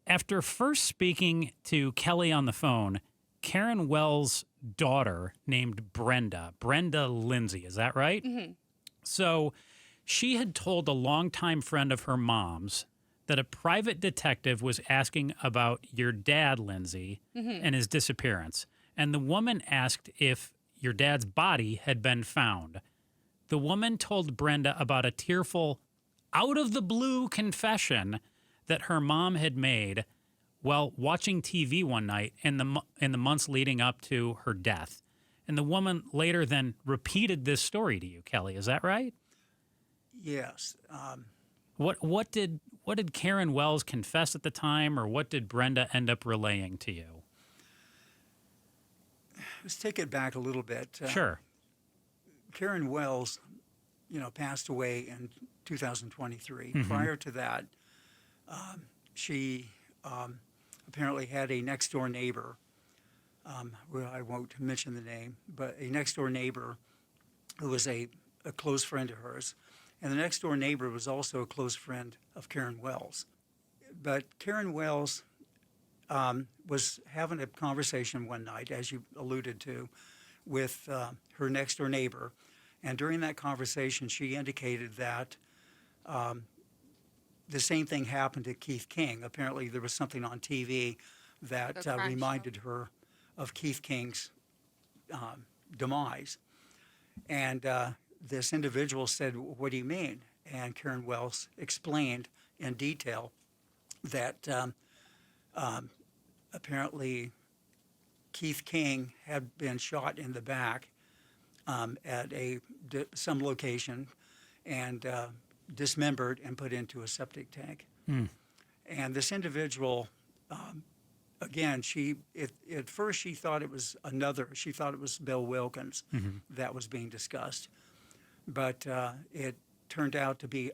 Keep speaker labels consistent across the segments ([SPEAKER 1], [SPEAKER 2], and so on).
[SPEAKER 1] After first speaking to Kelly on the phone, Karen Wells' daughter named Brenda Lindsay, is that right?
[SPEAKER 2] Mm-hmm.
[SPEAKER 1] So she had told a longtime friend of her mom's that a private detective was asking about your dad, Lindsay,
[SPEAKER 2] Mm-hmm.
[SPEAKER 1] and his disappearance. And the woman asked if your dad's body had been found. The woman told Brenda about a tearful, out-of-the-blue confession that her mom had made while watching TV one night in the months leading up to her death. And the woman later then repeated this story to you, Kelly. Is that right?
[SPEAKER 3] Yes.
[SPEAKER 1] What did Karen Wells confess at the time, or what did Brenda end up relaying to you?
[SPEAKER 3] Let's take it back a little bit.
[SPEAKER 1] Sure.
[SPEAKER 3] Karen Wells, passed away in 2023.
[SPEAKER 1] Mhm.
[SPEAKER 3] Prior to that, she apparently had a next-door neighbor. Well, I won't mention the name, but a next-door neighbor who was a close friend of hers. And the next-door neighbor was also a close friend of Karen Wells. But Karen Wells was having a conversation one night, as you alluded to, with her next-door neighbor. And during that conversation, she indicated that the same thing happened to Keith King. Apparently, there was something on TV that reminded her of Keith King's demise. And this individual said, "What do you mean?" And Karen Wells explained in detail that apparently Keith King had been shot in the back at some location and dismembered and put into a septic tank. And this individual, again, at first she thought it was Bill Wilkins that was being discussed. But it turned out to be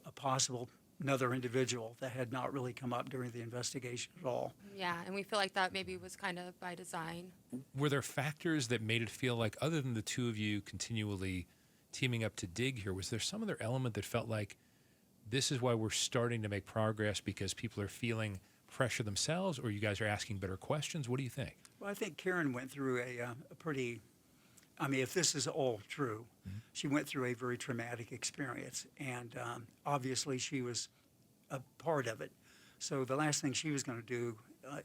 [SPEAKER 3] another individual that had not really come up during the investigation at all.
[SPEAKER 2] Yeah, and we feel like that maybe was kind of by design.
[SPEAKER 4] Were there factors that made it feel like, other than the two of you continually teaming up to dig here, was there some other element that felt like this is why we're starting to make progress because people are feeling pressure themselves, or you guys are asking better questions? What do you think?
[SPEAKER 3] Well, I think Karen went through a pretty, if this is all true, she went through a very traumatic experience, and obviously she was a part of it. So the last thing she was going to do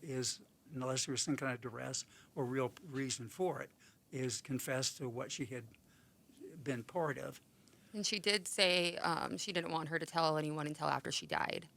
[SPEAKER 3] is, unless there was some kind of duress or real reason for it, is confess to what she had been part of.
[SPEAKER 2] And she did say she didn't want her to tell anyone until after she died.